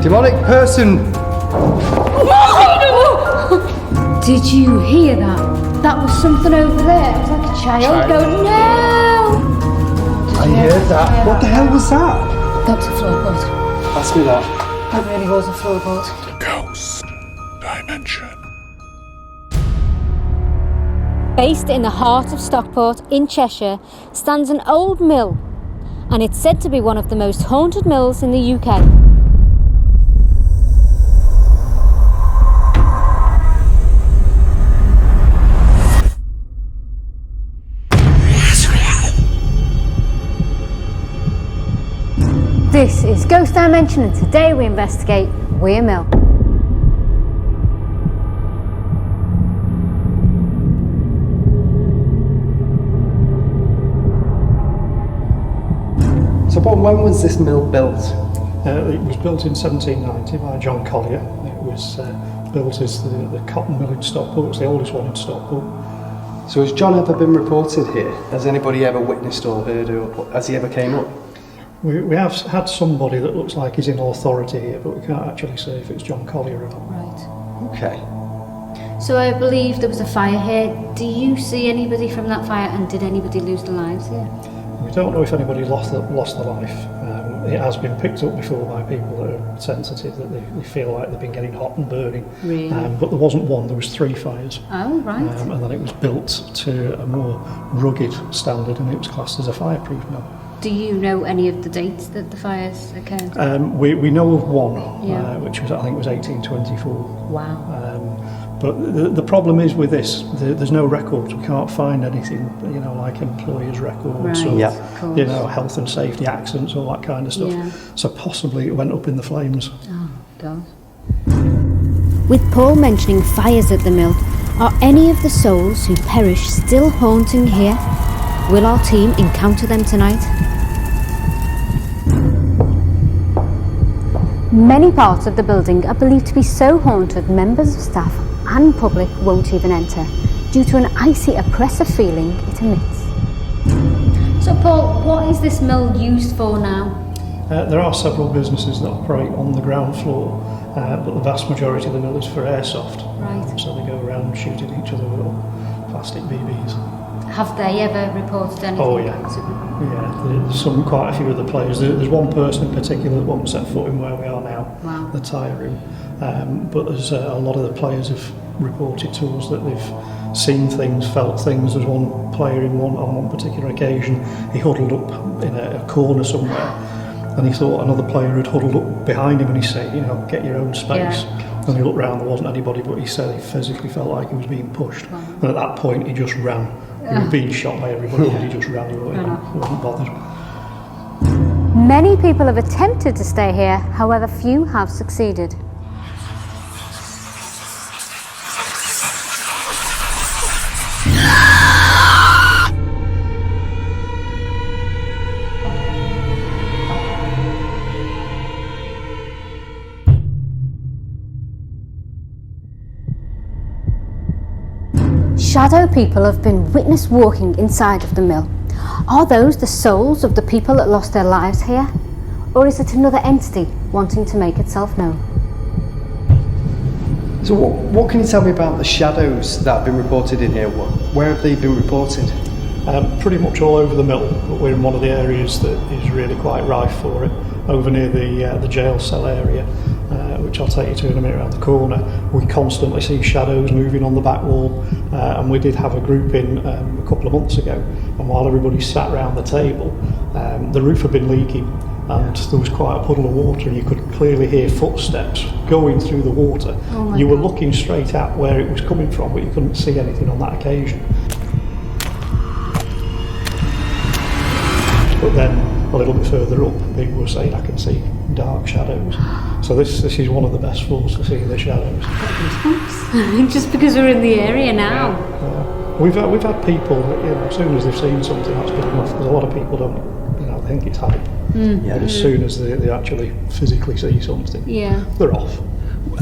Demonic person! Did you hear that? That was something over there. It was like a child going, no! I heard that. What the hell was that? That was a floorboard. Pass me that. That really was a floorboard. Ghost Dimension. Based in the heart of Stockport in Cheshire stands an old mill, and it's said to be one of the most haunted mills in the UK. This is Ghost Dimension, and today we investigate Weir Mill. So when was this mill built? It was built in 1790 by John Collier. It was built as the cotton mill in Stockport. It's the oldest one in Stockport. So has John ever been reported here? Has anybody ever witnessed or heard, or has he ever came up? We have had somebody that looks like he's in authority here, but we can't actually say if it's John Collier or not. Right. Okay. So I believe there was a fire here. Do you see anybody from that fire, and did anybody lose their lives here? We don't know if anybody lost their life. It has been picked up before by people that are sensitive, that they feel like they've been getting hot and burning. Really? But there wasn't one, there was 3 fires. Oh, right. And then it was built to a more rugged standard, and it was classed as a fireproof mill. Do you know any of the dates that the fires occurred? We know of one, Yeah. which was, I think, was 1824. Wow. But the problem is with this, there's no records. We can't find anything, like employers' records Right, or, Yeah. of course. health and safety accidents, all that kind of stuff. Yeah. So possibly it went up in the flames. Oh, God. With Paul mentioning fires at the mill, are any of the souls who perished still haunting here? Will our team encounter them tonight? Many parts of the building are believed to be so haunted members of staff and public won't even enter due to an icy, oppressive feeling it emits. So, Paul, what is this mill used for now? There are several businesses that operate on the ground floor, but the vast majority of the mill is for airsoft. Right. So they go around shooting each other with plastic BBs. Have they ever reported anything? Oh yeah, there's quite a few other players. There's one person in particular that won't set foot in where we are now, Wow. the tyre room. But there's a lot of the players have reported to us that they've seen things, felt things. There's one player on one particular occasion, he huddled up in a corner somewhere, and he thought another player had huddled up behind him, and he said, get your own space. Yeah. And he looked round, there wasn't anybody, but he said he physically felt like he was being pushed. Wow. And at that point, he just ran. He was being shot by everybody, but he just ran. He wasn't bothered. Many people have attempted to stay here, however few have succeeded. Shadow people have been witnessed walking inside of the mill. Are those the souls of the people that lost their lives here? Or is it another entity wanting to make itself known? So what can you tell me about the shadows that have been reported in here? Where have they been reported? Pretty much all over the mill, but we're in one of the areas that is really quite rife for it, over near the jail cell area, which I'll take you to in a minute around the corner. We constantly see shadows moving on the back wall, and we did have a group in a couple of months ago, and while everybody sat around the table, the roof had been leaking, and there was quite a puddle of water, and you could clearly hear footsteps going through the water. You were looking straight at where it was coming from, but you couldn't see anything on that occasion. But then a little bit further up, people were saying I can see dark shadows. So this is one of the best floors to see the shadows. Just because we're in the area now. We've had people that, as soon as they've seen something, that's good enough. Because a lot of people don't, they think it's hype. But as soon as they actually physically see something, they're off.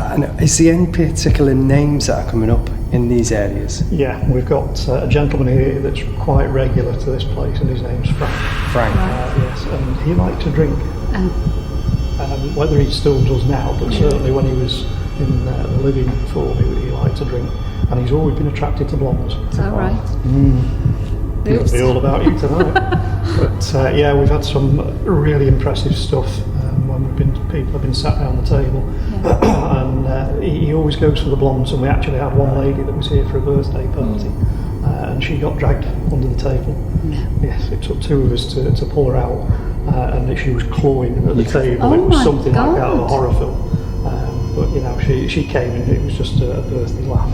And is there any particular names that are coming up in these areas? Yeah, we've got a gentleman here that's quite regular to this place, and his name's Frank. Frank. Yes, and he liked to drink. whether he still does now, but certainly when he was in the living form, he liked to drink, and he's always been attracted to blondes. Is that right? It'll be all about you tonight. But yeah, we've had some really impressive stuff when people have been sat around the table, and he always goes for the blondes. And we actually had one lady that was here for a birthday party, and she got dragged under the table. Yes, it took two of us to pull her out, and she was clawing at the table. It was something like out of a horror film. But you know, she came and it was just a birthday laugh.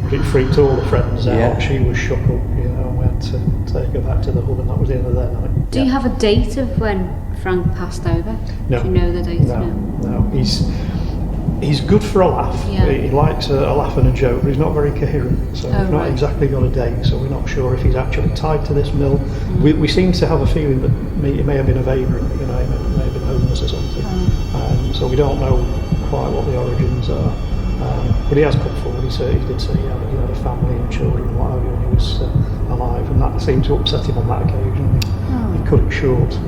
But it freaked all the friends out. She was shook up, you know, and we had to take her back to the hub, and that was the end of their night. Do you have a date of when Frank passed over? No. Do you know the date? No. He's good for a laugh. Yeah. He likes a laugh and a joke, but he's not very coherent. So we've not exactly got a date, so we're not sure if he's actually tied to this mill. We seem to have a feeling that he may have been a vagrant, you know, he may have been homeless or something. So we don't know quite what the origins are. But he has come forward. He did say he had a family and children and what have you when he was alive, and that seemed to upset him on that occasion. He cut it short.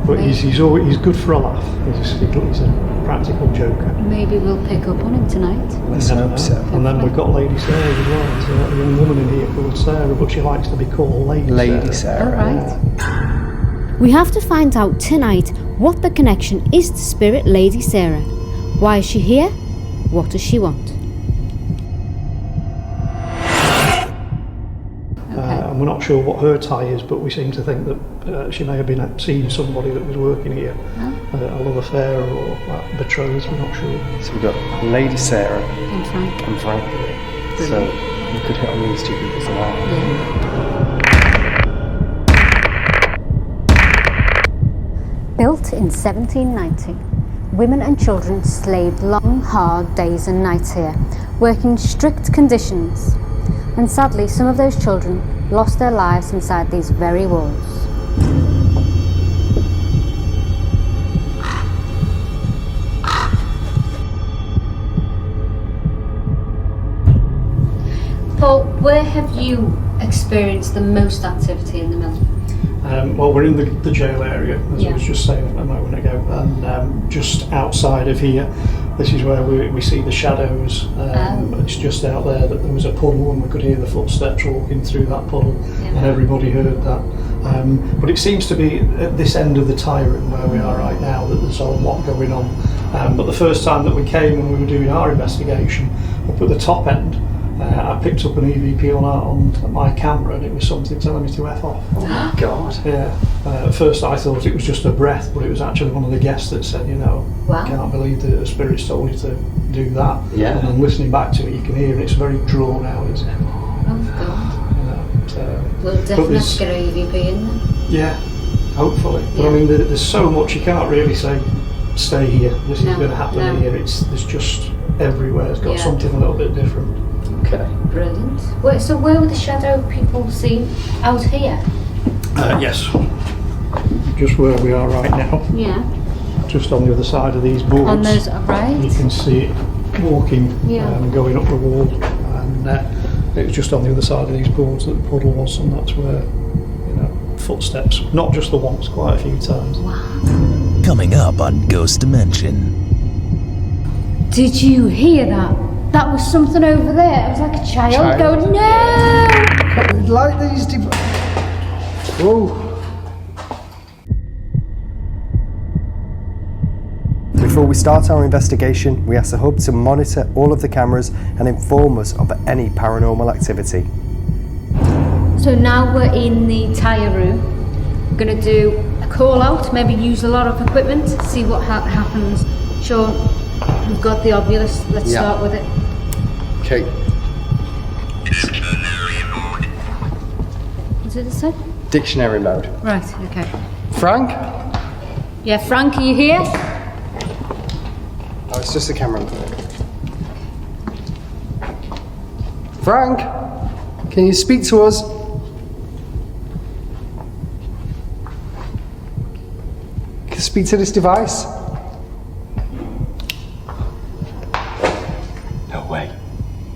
But he's good for a laugh. He's a practical joker. Maybe we'll pick up on him tonight. Let's hope so. And then we've got Lady Sarah as well. There's a young woman in here called Sarah, but she likes to be called Lady Sarah. All right. We have to find out tonight what the connection is to Spirit Lady Sarah. Why is she here? What does she want? And we're not sure what her tie is, but we seem to think that she may have been seeing somebody that was working here, a love affair or betrothed, we're not sure. So we've got Lady Sarah And Frank. and Frank. So we could hit on these two people tonight. Built in 1790, women and children slaved long, hard days and nights here, working in strict conditions. And sadly, some of those children lost their lives inside these very walls. Paul, where have you experienced the most activity in the mill? Well, we're in the jail area, as I was just saying a moment ago, and just outside of here, this is where we see the shadows. It's just out there that there was a puddle, and we could hear the footsteps walking through that puddle, and everybody heard that. But it seems to be at this end of the tie room where we are right now that there's a lot going on. But the first time that we came and we were doing our investigation, up at the top end, I picked up an EVP on my camera, and it was something telling me to F off. Oh my God. Yeah. At first I thought it was just a breath, but it was actually one of the guests that said, I can't believe that the spirit's told you to do that. Yeah. And then listening back to it, you can hear it's very drawn out, isn't it? Oh God. We'll definitely have to get an EVP in then. Yeah, hopefully. But I mean, there's so much, you can't really say, stay here, this is going to happen here. There's just everywhere. It's got something a little bit different. Okay. Brilliant. So where were the shadow people seen? Out here? Yes. Just where we are right now. Yeah. Just on the other side of these boards. On those, right? You can see it walking, going up the wall, and it was just on the other side of these boards that the puddle was, and that's where, footsteps. Not just the once, quite a few times. Wow. Coming up on Ghost Dimension. Did you hear that? That was something over there. It was like a child going, no! Like these Whoa. Before we start our investigation, we ask the hub to monitor all of the cameras and inform us of any paranormal activity. So now we're in the tyre room. We're going to do a call out, maybe use a lot of equipment, see what happens. Sean, we've got the obvious. Let's start with it. Okay. What's it say? Dictionary mode. Right, okay. Frank? Yeah, Frank, are you here? Oh, it's just the camera. Frank? Can you speak to us? Can you speak to this device? No way.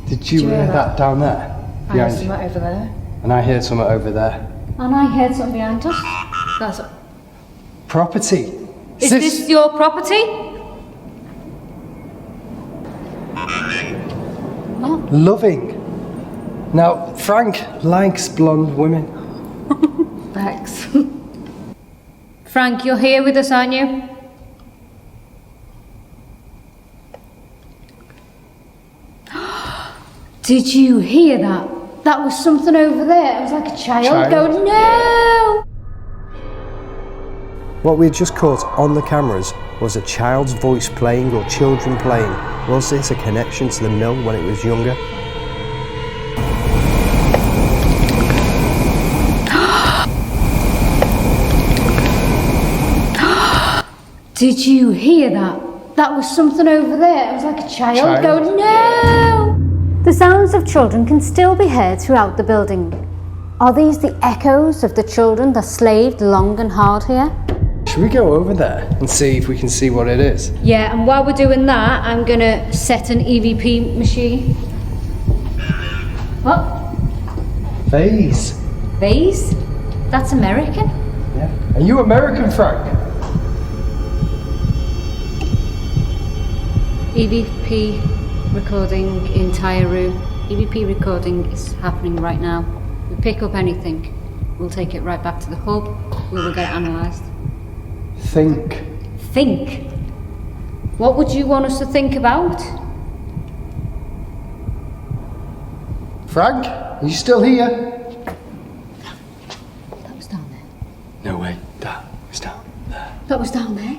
Did you hear that down there? I heard something over there. And I heard something over there. And I heard something behind us. That's property. Is this your property? Loving. Now, Frank likes blonde women. Thanks. Frank, you're here with us, aren't you? Did you hear that? That was something over there. It was like a child going, no! What we had just caught on the cameras was a child's voice playing or children playing. Was this a connection to the mill when it was younger? Did you hear that? That was something over there. It was like a child going, no! The sounds of children can still be heard throughout the building. Are these the echoes of the children that slaved long and hard here? Should we go over there and see if we can see what it is? Yeah, and while we're doing that, I'm gonna set an EVP machine. What? Vase. Vase? That's American? Yeah. Are you American, Frank? EVP recording entire room. EVP recording is happening right now. If we pick up anything, we'll take it right back to the hub. We will get it analysed. Think. Think? What would you want us to think about? Frank, are you still here? That was down there. No way, that was down there. That was down there?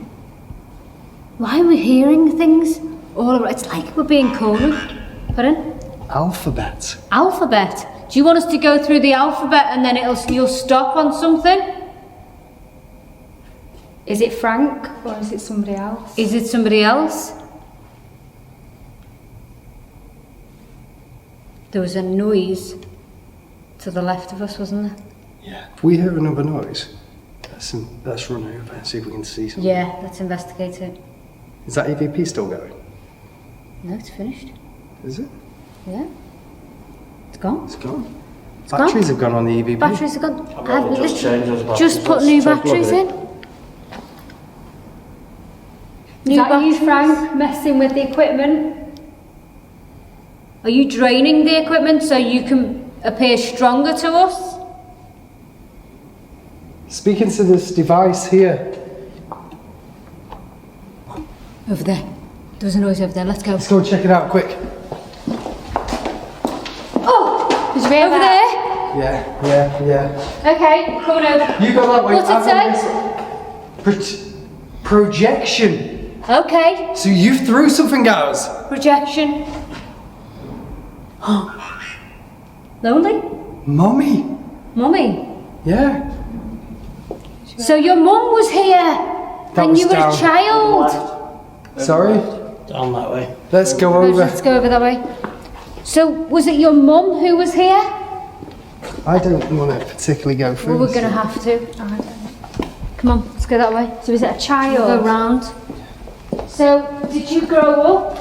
Why are we hearing things all around? It's like we're being cornered. Pardon? Alphabet. Alphabet? Do you want us to go through the alphabet and then you'll stop on something? Is it Frank or is it somebody else? Is it somebody else? There was a noise to the left of us, wasn't there? Yeah. If we hear another noise, let's run over and see if we can see something. Yeah, let's investigate it. Is that EVP still going? No, it's finished. Is it? Yeah. It's gone. It's gone. It's Batteries gone. have gone on the EVP. Batteries are gone. I've just change those batteries. just put Let's new take a look batteries at it. in. Is that you, Frank, messing with the equipment? Are you draining the equipment so you can appear stronger to us? Speaking to this device here. Over there. There was a noise over there. Let's go. Let's go check it out quick. Oh! Did you hear Over that? there? Yeah. Okay, coming over. You go that way. What's it I've got this projection. Okay. So you threw something at us. Projection. Lonely? Mummy. Mummy? Yeah. So your mum was here That when was you were down. a child? Sorry. Down that way. Let's go over. Let's go over that way. So was it your mum who was here? I don't want to particularly go through. Well, we're going to have to. Come on, let's go that way. So is it a child? Go round. So, did you grow up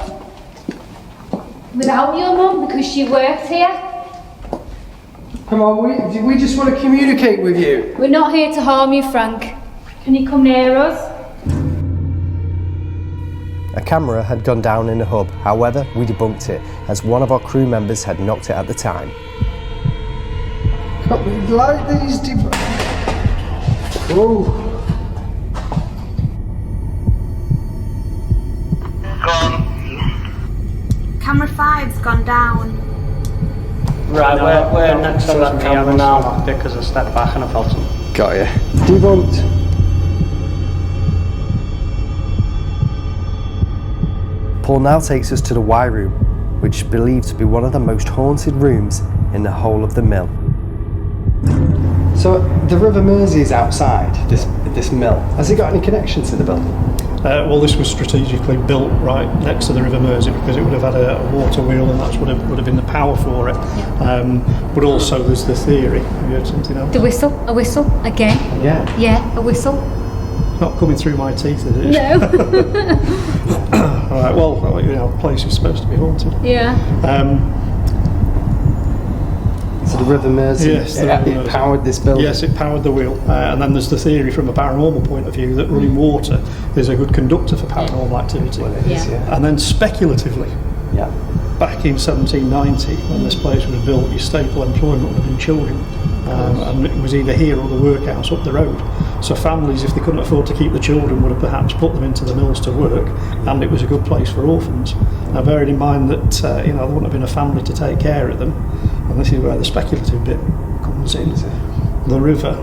without your mum because she worked here? Come on, we just want to communicate with you. We're not here to harm you, Frank. Can you come near us? A camera had gone down in the hub, however, we debunked it, as one of our crew members had knocked it at the time. Can't we like these Oh. Camera 5's gone down. Right, we're next to that camera now because I stepped back and I felt something. Got you. Debunked. Paul now takes us to the Y room, which is believed to be one of the most haunted rooms in the whole of the mill. So the River Mersey is outside this mill. Has it got any connection to the building? Well, this was strategically built right next to the River Mersey because it would have had a water wheel and that's would have been the power for it. But also there's the theory. Have you heard something else? The whistle, a whistle, again. Yeah. Yeah, a whistle. It's not coming through my teeth, is it? No. All right, well, you know, the place is supposed to be haunted. Yeah. It's a the River Mersey. Yes, the River It Mersey. powered this building. Yes, it powered the wheel. And then there's the theory from a paranormal point of view that running water is a good conductor for paranormal activity. Well, it is, yeah. And then speculatively, Yeah. back in 1790, when this place was built, your staple employment would have been children. And it was either here or the workhouse up the road. So families, if they couldn't afford to keep the children, would have perhaps put them into the mills to work, and it was a good place for orphans. Now, bearing in mind that there wouldn't have been a family to take care of them, and this is where the speculative bit comes in. The river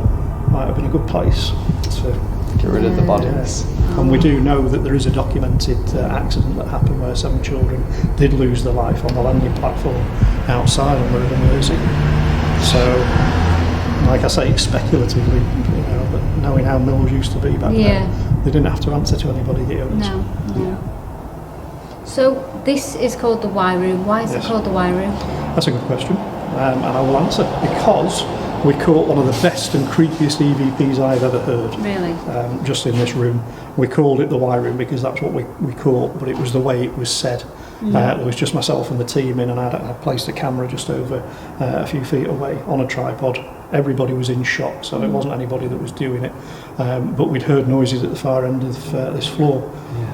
might have been a good place to Get rid of the bodies. And we do know that there is a documented accident that happened where 7 children did lose their life on the landing platform outside on the River Mersey. So, like I say, speculatively, but knowing how mills used to be back then, they didn't have to answer to anybody here. No. So this is called the Y Room. Why is it called the Y Room? That's a good question, and I will answer. Because we caught one of the best and creepiest EVPs I've ever heard. Really? Just in this room. We called it the Y Room because that's what we caught, but it was the way it was said. There was just myself and the team in, and I placed a camera just over a few feet away on a tripod. Everybody was in shock, so it wasn't anybody that was doing it. But we'd heard noises at the far end of this floor,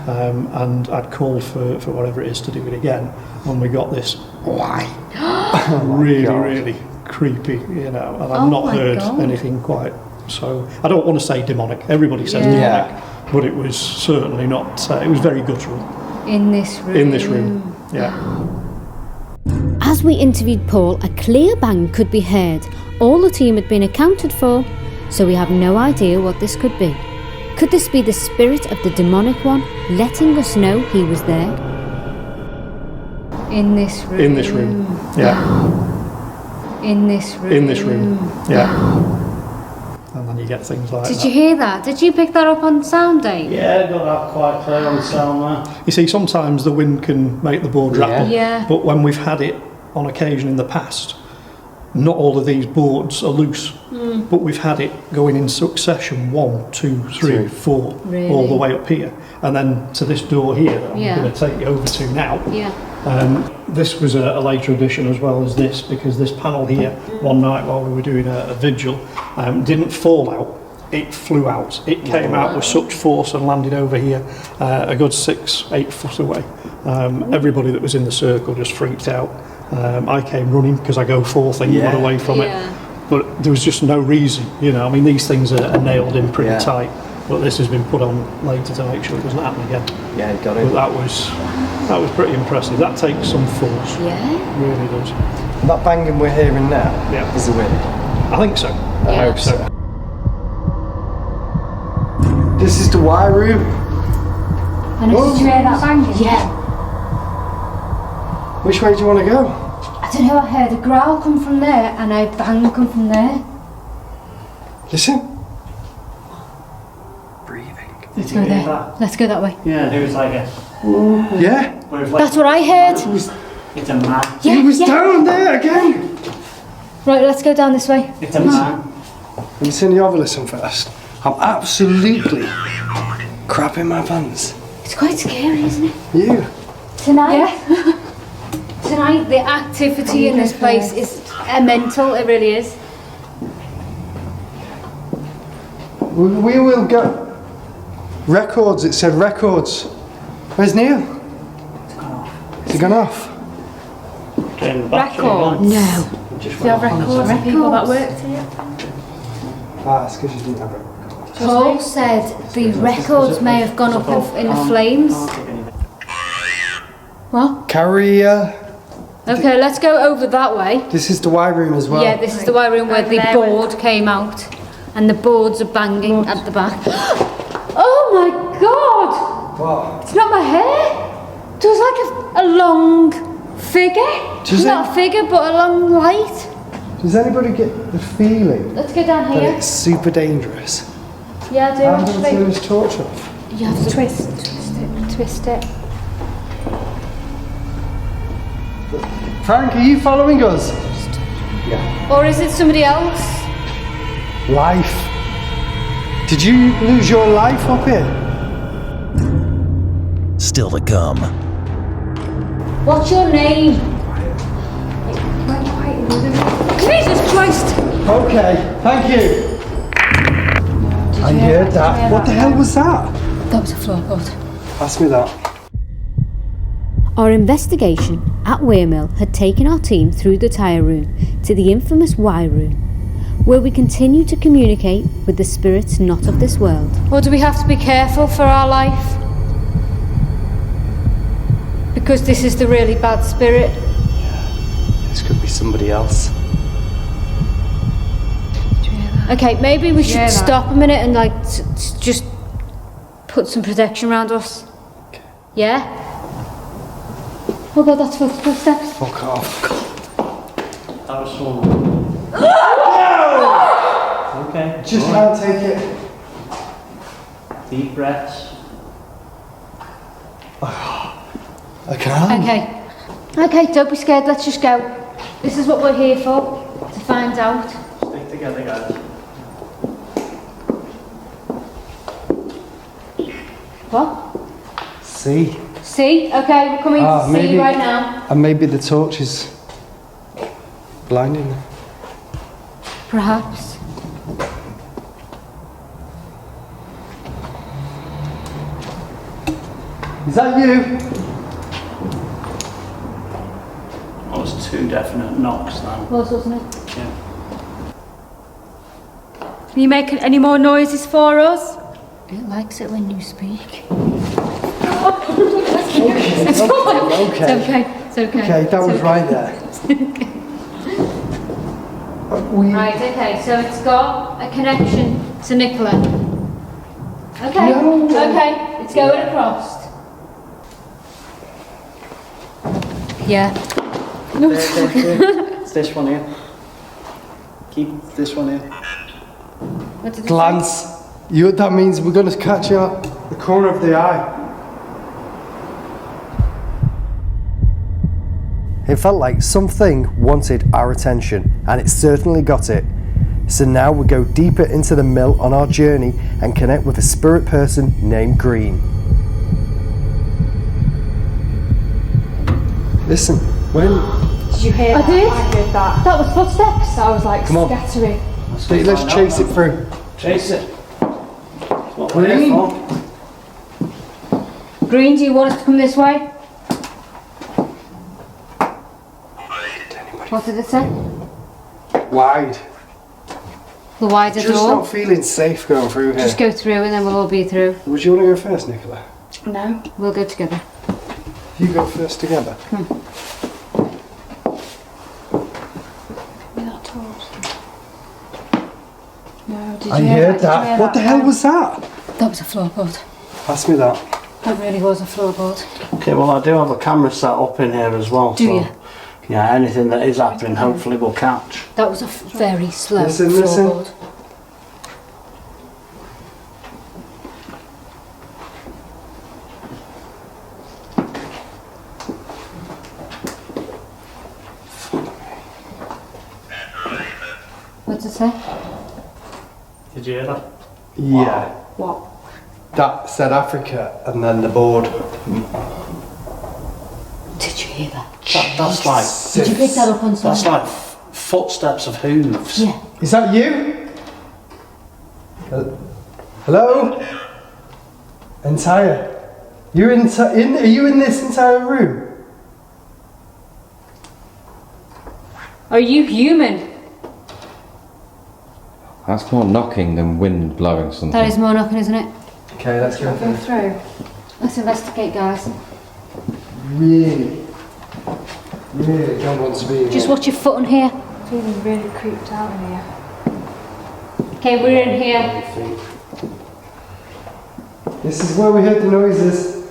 and I'd called for whatever it is to do it again. When we got this, why? Really creepy, and I've not heard anything quite. So I don't want to say demonic. Everybody says demonic, but it was certainly not. It was very guttural. In this room. In this room, yeah. As we interviewed Paul, a clear bang could be heard. All the team had been accounted for, so we have no idea what this could be. Could this be the spirit of the demonic one, letting us know he was there? In this room. In this room, yeah. In this room. In this room, yeah. And then you get things like that. Did you hear that? Did you pick that up on sound, Dave? Yeah, got that quite clear on sound there. You see, sometimes the wind can make the board rattle, but when we've had it on occasion in the past, not all of these boards are loose, but we've had it going in succession 1, 2, 3, 4, all the way up here, and then to this door here that I'm going to take you over to now. This was a later addition as well as this, because this panel here, one night while we were doing a vigil, didn't fall out, it flew out. It came out with such force and landed over here a good 6-8 foot away. Everybody that was in the circle just freaked out. I came running because I go forth and got away from it, but there was just no reason, I mean, these things are nailed in pretty tight, but this has been put on later to make sure it doesn't happen again. Yeah, you got it. But that was pretty impressive. That takes some force. Yeah. It really does. That banging we're hearing now is the wind. I think so. I hope so. This is the Y Room. And did you hear that banging? Yeah. Which way do you want to go? I don't know, I heard a growl come from there and a bang come from there. Listen. Breathing. Let's go there. Let's go that way. Yeah, it was like a... Yeah. That's what I heard. It's a man. He was down there again. Right, let's go down this way. It's a man. Let me turn the obelisk on first. I'm absolutely crapping my pants. It's quite scary, isn't it? You. Tonight? Tonight, the activity in this place is mental, it really is. We will go. Records, it said records. Where's Neil? Has he gone off? Records? No. Do you have records of people that worked here? It's because you didn't have records. Paul said the records may have gone up in the flames. What? Carry. Okay, let's go over that way. This is the Y Room as well. Yeah, this is the Y Room where the board came out, and the boards are banging at the back. Oh my God! What? It's not my hair. There's like a long figure. Not a figure, but a long light. Does anybody get the feeling Let's go down that here. it's super dangerous? Yeah, I do I'm going to turn actually. this torch off. You have to Twist it. Frank, are you following us? Yeah. Or is it somebody else? Life. Did you lose your life up here? Still to come. What's your name? Jesus Christ! Okay, thank you. I heard that. What the hell was that? That was a floorboard. Pass me that. Our investigation at Weirmill had taken our team through the tyre room to the infamous Y room, where we continue to communicate with the spirits not of this world. Or do we have to be careful for our life? Because this is the really bad spirit. This could be somebody else. Okay, maybe we should that? stop a minute and like just put some protection around us. Okay. Yeah? Oh god, that's footsteps. Fuck off. That was someone. Okay. Just can't take it. Deep breaths. I can't. Okay. Okay, don't be scared, let's just go. This is what we're here for, to find out. Stick together, guys. What? See? See? Okay, we're coming to see right now. And maybe the torch is blinding. Perhaps. Is that you? That was two definite knocks then. Was, wasn't it? Yeah. Can you make any more noises for us? It likes it when you speak. Okay. It's okay. It's okay. Okay, that was right there. Right, okay, so it's got a connection to Nicola. Okay, No. okay, it's going across. Yeah. It's this one here. Keep this one here. What did it Glance. That means we're going to catch you at the corner of the eye. It felt like something wanted our attention, and it certainly got it. So now we go deeper into the mill on our journey and connect with a spirit person named Green. Listen, when... Did you hear that? I did. I heard that. That was footsteps. I was like Come on. scattering. Let's chase it through. Chase it. That's what we're Green. here for. Green, do you want us to come this way? What did it say? Wide. The wider Just door. not feeling safe going through here. Just go through and then we'll all be through. Would you want to go first, Nicola? No. We'll go together. You go first together. You're not told. No, did you I hear heard that. What the hell was that? That was a floorboard. Pass me that. That really was a floorboard. Okay, well I do have a camera set up in here as well. Do so, you? Yeah, anything that is happening hopefully we'll catch. That was a very slow Listen. floorboard. What did it say? Did you hear that? Yeah. What? That said Africa and then the board. Did you hear that? That's like... Did you pick that up on That's something? like footsteps of hooves. Yeah. Is that you? Hello? Entire. Are you in this entire room? Are you human? That's more knocking than wind blowing something. That is more knocking, isn't it? Okay, let's go Go through. through. Let's investigate, guys. Really don't want to be in Just here. watch your foot on here. I'm feeling really creeped out in here. Okay, we're in here. This is where we heard the noises.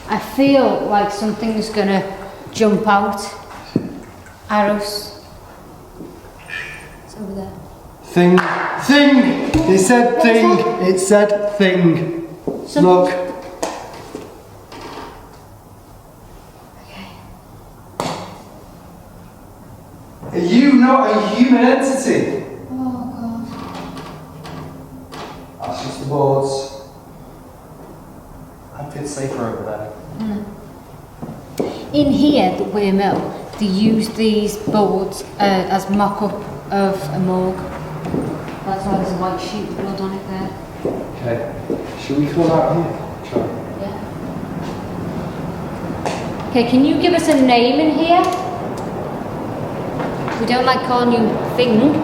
I feel like something's gonna jump out at us. It's over there. Thing. It said thing. It said thing. Look. Are you not a human entity? Oh That's just the boards. I feel safer over there. God. In here, the Weir Mill, they used these boards as mock-up of a morgue. That's why there's a white sheet of blood on it there. Okay. Should we call out here? Try. Yeah. Okay, can you give us a name in here? We don't like calling you thing.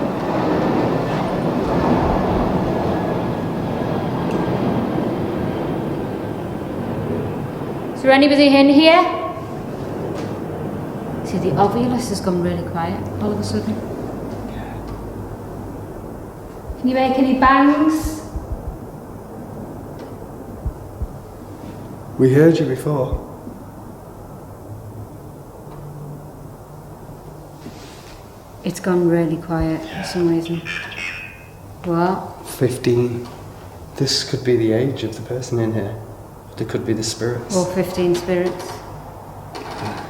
Is there anybody in here? See, the ovulus has gone really quiet all of a sudden. Can you make any bangs? We heard you before. It's gone really quiet for some reason. What? 15. This could be the age of the person in here. There could be the spirits. Or 15 spirits.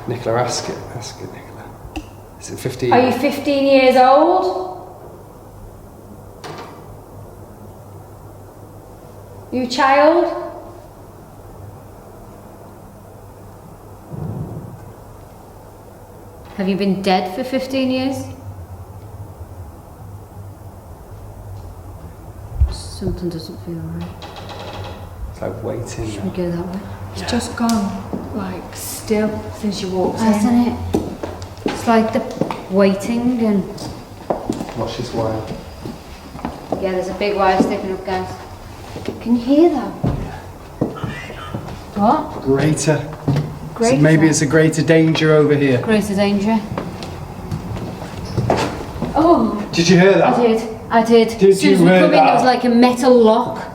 Nicola, ask it, Nicola. Is it 15? Are you 15 years old? You a child? Have you been dead for 15 years? Something doesn't feel right. It's like waiting. Should we go that way? It's just gone, like, still since you walked in. Hasn't it? It's like the waiting and... Watch this wire. Yeah, there's a big wire sticking up, guys. Can you hear that? What? Greater. Greater? So maybe it's a greater danger over here. Greater danger. Oh! Did you hear that? I did. Did as soon as you we hear come in, that? there was like a metal lock.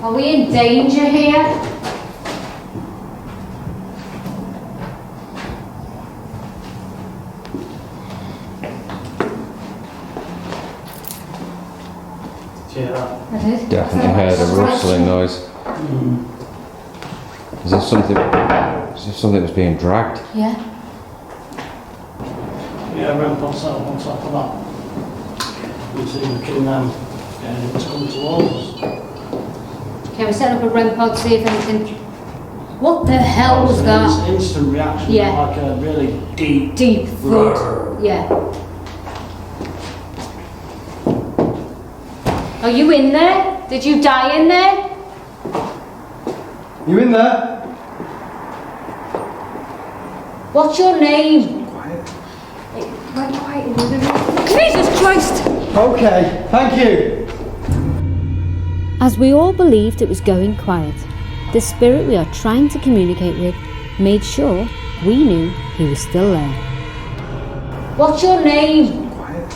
Are we in danger here? Yeah. I did. Definitely heard a rustling noise. Is there something that's being dragged? Yeah. Yeah, REM pods out on top of that. You see, we can, and it's coming towards us. Okay, we're setting up a REM pod, see if anything... What the hell was that? It's instant reaction, Yeah. like a really deep... Deep thud. Yeah. Are you in there? Did you die in there? You in there? What's your name? Quiet. Went quiet in the other room. Jesus Christ! Okay, thank you. As we all believed it was going quiet, the spirit we are trying to communicate with made sure we knew he was still there. What's your name? Quiet.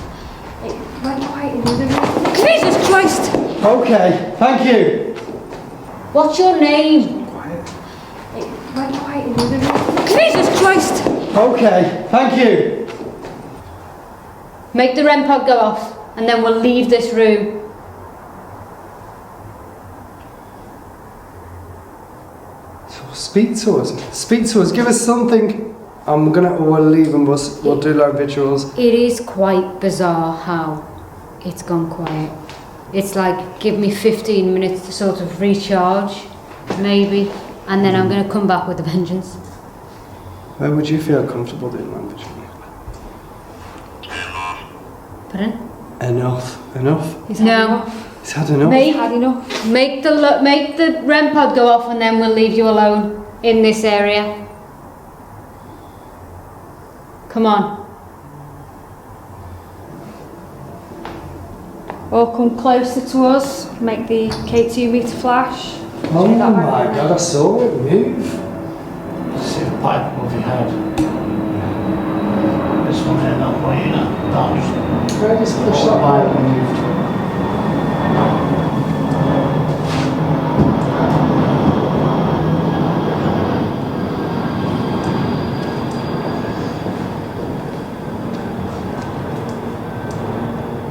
Went quiet in the other room. Jesus Christ! Okay, thank you. What's your name? Quiet. Went quiet in the other room. Jesus Christ! Okay, thank you. Make the REM pod go off, and then we'll leave this room. Speak to us. Speak to us. Give us something. We'll leave and we'll do like visuals. It is quite bizarre how it's gone quiet. It's like, give me 15 minutes to sort of recharge, maybe, and then I'm going to come back with a vengeance. Where would you feel comfortable doing language? Pardon? Enough. No. He's had enough. Make the REM pod go off, and then we'll leave you alone in this area. Come on. Or come closer to us, make the K2 meter flash. Oh my god, I saw it move. See the pipe above your head. This one here, that way, you know. That just... Where does push that pipe move?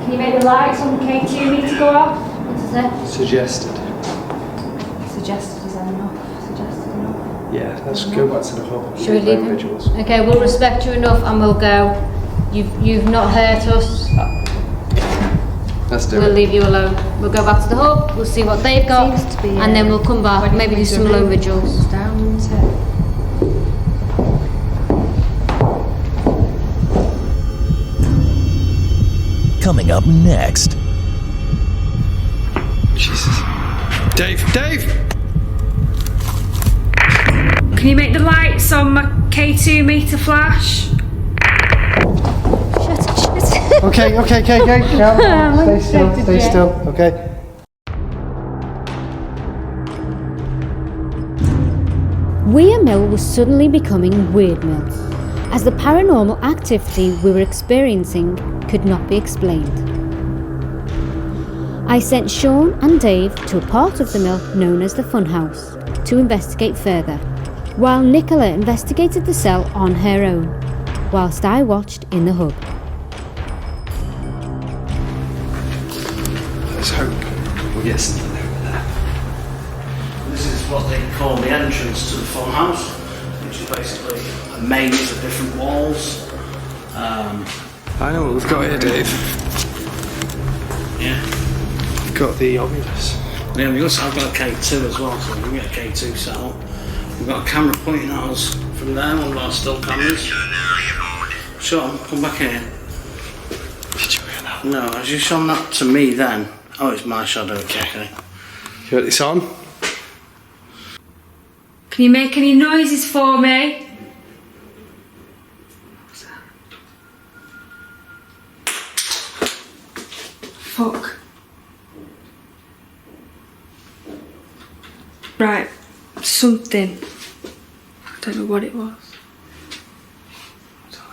Can you make the lights on the K2 meter go off? What is that? Suggested. Suggested is that enough? Suggested enough? Yeah, let's go back to the hub. Should we leave him? Visuals. Okay, we'll respect you enough and we'll go. You've not hurt us. Let's do we'll it. leave you alone. We'll go back to the hub, we'll see what they've got, Seems to be, and then we'll come back, maybe do some lone vigils. Down, isn't it? Coming up next. Jesus. Dave! Can you make the lights on my K2 meter flash? Okay. Calm down. Stay still. Okay. Weir Mill was suddenly becoming Weird Mill, as the paranormal activity we were experiencing could not be explained. I sent Sean and Dave to a part of the mill known as the Funhouse to investigate further, while Nicola investigated the cell on her own, whilst I watched in the hub. Let's hope we'll get something over there. This is what they call the entrance to the funhouse, which is basically a maze of different walls. I know what we've got here, Dave. Yeah. We've got the obvious. Yeah, I've got a K2 as well, so we can get a K2 set up. We've got a camera pointing at us from there, one of our still cameras. Sean, come back here. Did you hear that? No, as you shown that to me then. Oh, it's my shadow, okay. You got this on? Can you make any noises for me? What's that? Fuck. Right, something. I don't know what it was. I don't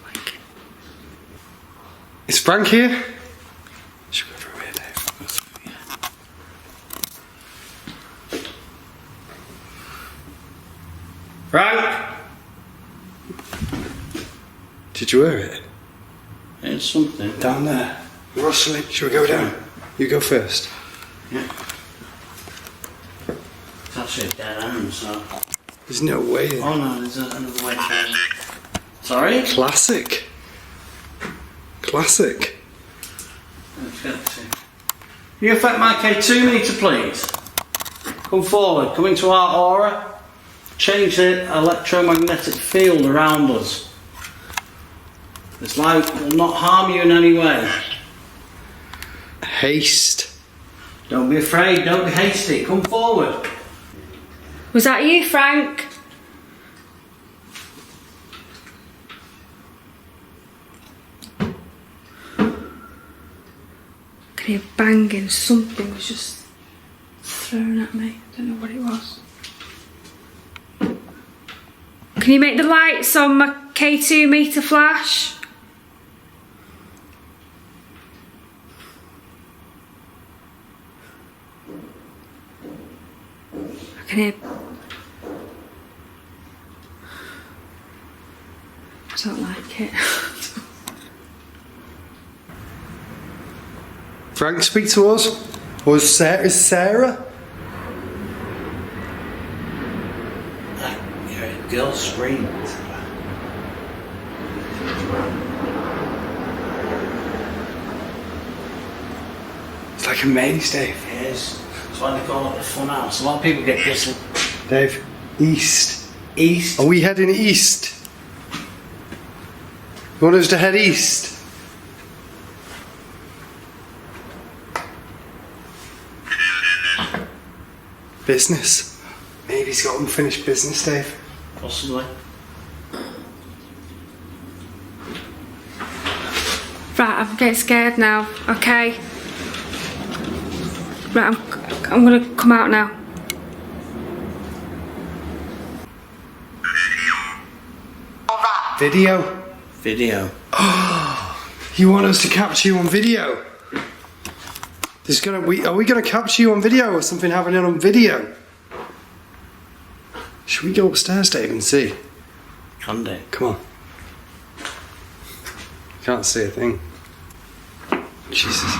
like it. Is Frank here? Should we go through here, Dave? Frank! Did you hear it? It's something. Down there. Rustling. Should we go down? You go first. Yeah. It's actually a dead end, so... There's no way. Oh no, there's another way through. Sorry? Classic. Let's get it to. You affect my K2 meter, please. Come forward, come into our aura. Change the electromagnetic field around us. This light will not harm you in any way. Haste. Don't be afraid, don't be hasty, come forward. Was that you, Frank? Could hear banging, something was just thrown at me. I don't know what it was. Can you make the lights on my K2 meter flash? I can hear... I don't like it. Frank, speak to us. Or is Sarah? Yeah, a girl screamed. It's like a maze, Dave. It is. That's why they call it the fun house. A lot of people get this. Dave, east. East. Are we heading east? You want us to head east? Business. Maybe he's got unfinished business, Dave. Possibly. Right, I'm getting scared now, okay? Right, I'm gonna come out now. Video. Video. You want us to capture you on video? Are we gonna capture you on video or something happening on video? Should we go upstairs, Dave, and see? Can do. Come on. Can't see a thing. Jesus.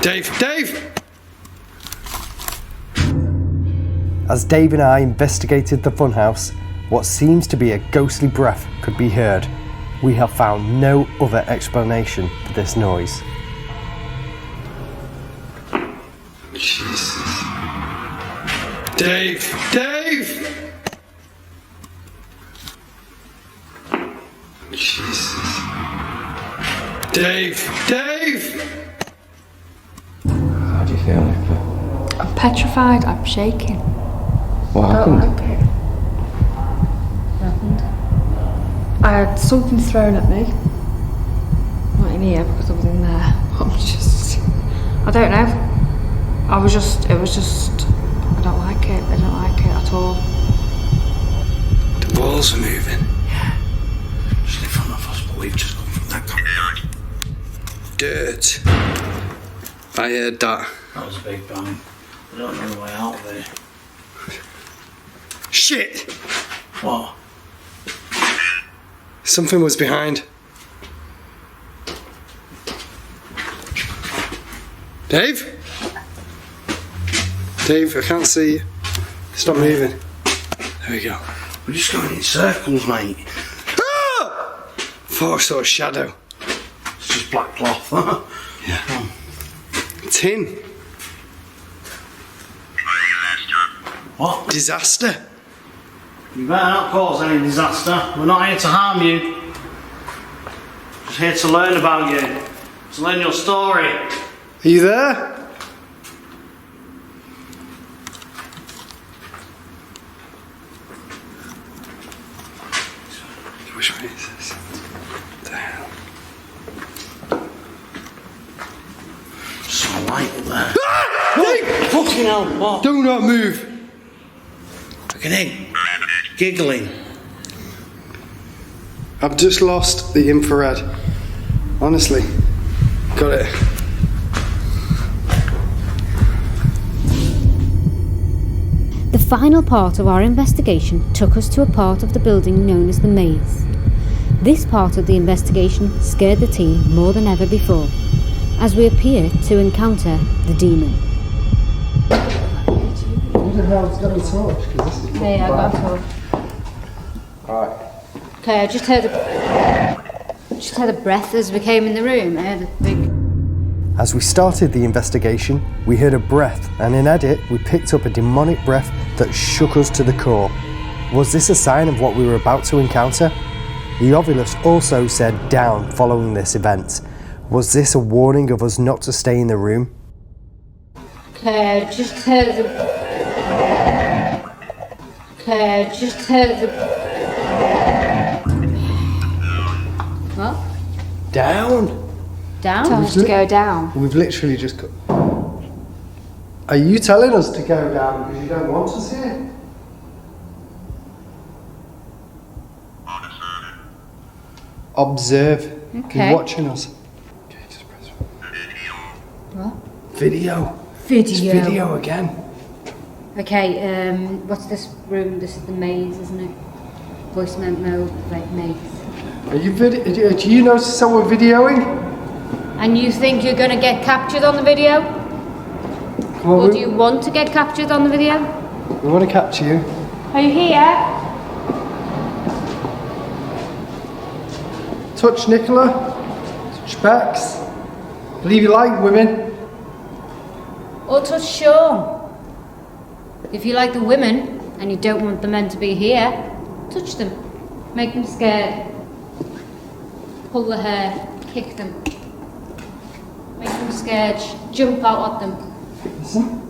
Dave! As Dave and I investigated the funhouse, what seems to be a ghostly breath could be heard. We have found no other explanation for this noise. Jesus. Dave! Dave! Jesus. Dave! Dave! How do you feel, Nicola? I'm petrified. I'm shaking. What happened? I had something thrown at me. Not in here because I was in there. I don't know. It was just, I don't like it. I don't like it at all. The walls are moving. Just in front of us, but we've just come from that corridor. Dirt. I heard that. That was a big bang. I don't know the way out of there. Shit! What? Something was behind. Dave? Dave, I can't see you. Stop moving. There we go. We're just going in circles, mate. Ah! Thought I saw a shadow. It's just black cloth. Yeah. Tin. What? Disaster. You better not cause any disaster. We're not here to harm you. Just here to learn about you. To learn your story. Are you there? Which way is this? What the hell? So light up there. Ah! Dave! Fucking hell, what? Do not move. Fucking egg. Giggling. I've just lost the infrared. Honestly. Got it. The final part of our investigation took us to a part of the building known as the maze. This part of the investigation scared the team more than ever before, as we appear to encounter the demon. Who the hell's got a torch? Yeah, I got a torch. Alright. Okay, I just heard a breath as we came in the room. I heard a big... As we started the investigation, we heard a breath, and in edit, we picked up a demonic breath that shook us to the core. Was this a sign of what we were about to encounter? The Ovulus also said down following this event. Was this a warning of us not to stay in the room? Okay, I just heard the... What? Down? Down? Tell us to go down. We've literally just got... Are you telling us to go down because you don't want us here? Observe. Okay. He's watching us. Okay, just press What? video. It's Video. video again. Okay, what's this room? This is the maze, isn't it? Voice memo, like maze. Are you do you notice that we're videoing? And you think you're going to get captured on the video? Well, Or do you want to get captured on the video? we want to capture you. Are you here? Touch Nicola. Touch Bex. Believe you like women. Or touch Sean? If you like the women and you don't want the men to be here, touch them. Make them scared. Pull their hair. Kick them. Make them scared. Jump out at them. Listen.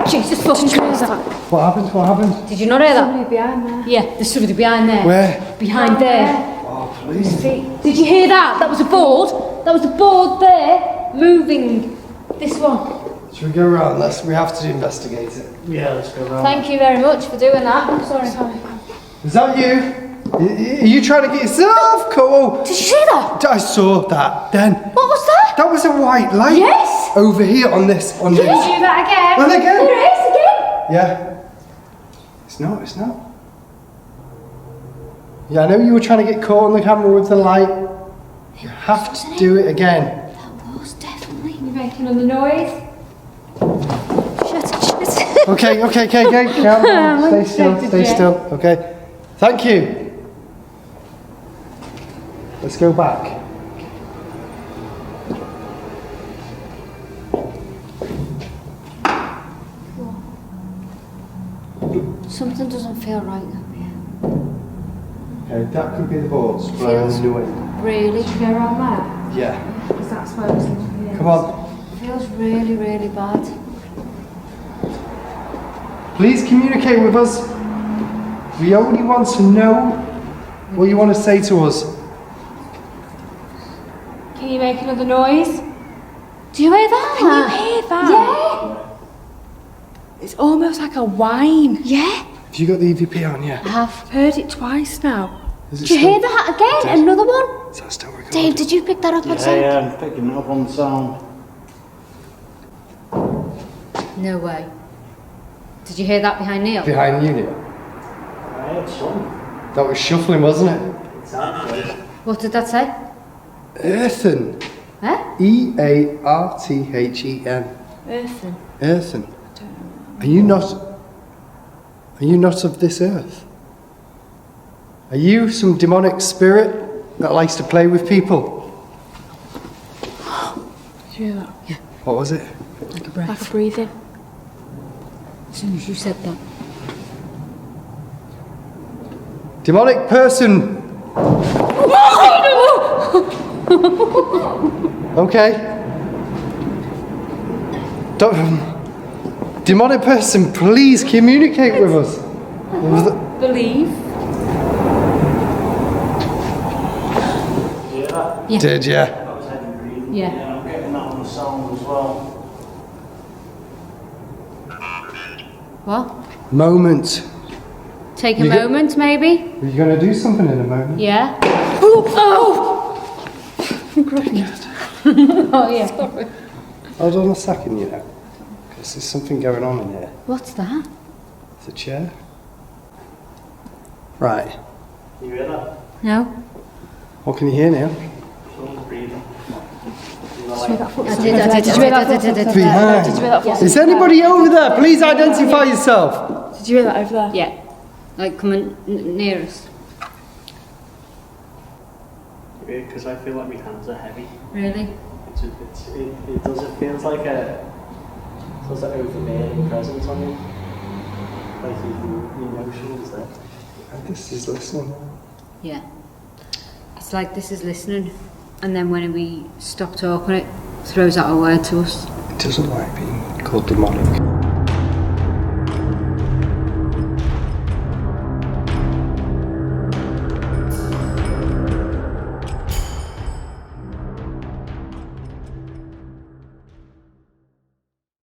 Jesus fucking Christ. What happened? What happened? Did you not hear that? Somebody behind there. Yeah, there's somebody behind there. Where? Behind there. Oh, please. Did you hear that? That was a board. That was a board there. Moving. This one. Should we go around? We have to investigate it. Yeah, let's go round. Thank you very much for doing that. I'm sorry. Is that you? Are you trying to get yourself cool? Did you see that? I saw that then. What was that? That was a white light. Yes. Over here on this. Did you do that again? And again. There it is again. Yeah. It's not. Yeah, I know you were trying to get caught on the camera with the light. You have to do it again. That was definitely. You're making all the noise. Shut. Okay. Calm down. Stay still. Okay. Thank you. Let's go back. Something doesn't feel right up here. Okay, that could be the boards, but I only knew it. Really? Should we go around there? Yeah. Because that's where it's looking. Come on. Feels really, really bad. Please communicate with us. We only want to know what you want to say to us. Can you make another noise? Do you hear that? Can you hear that? Yeah. It's almost like a whine. Yeah. Have you got the EVP on? Yeah. I have. I've heard it twice now. Is it Do you hear that again? Did- Another one? Is that still recording? Dave, did you pick that up on sound? Yeah, I'm picking it up on the sound. No way. Did you hear that behind Neil? Behind you, Neil. I heard some. That was shuffling, wasn't it? Exactly. What did that say? Earthen. Huh? E-A-R-T-H-E-N. Earthen. Earthen. Are you not of this earth? Are you some demonic spirit that likes to play with people? Did you hear that? Yeah. What was it? Like a breath. Like a breathing. As soon as you said that. Demonic person! Okay. Demonic person, please communicate with us. Believe. Yeah. Did ya? That was heavy breathing. Yeah. Yeah, I'm getting that on the sound as well. What? Moment. Take a You get- moment, maybe? Are you going to do something in a moment? Yeah. Oh! Oh, yeah. Sorry. Hold on a second, you know. Because there's something going on in here. What's that? It's a chair. Right. You hear that? No. What can you hear now? Someone's breathing. I did. Did you hear that? Behind. Did you hear that? Is anybody over there? Please identify yourself. Did you hear that over there? Yeah. Like coming near us. Because I feel like my hands are heavy. Really? It does. It feels like a overbearing presence on you. Like your emotions there. This is listening. Yeah. It's like this is listening, and then when we stop talking, it throws out a word to us. It doesn't like being called demonic.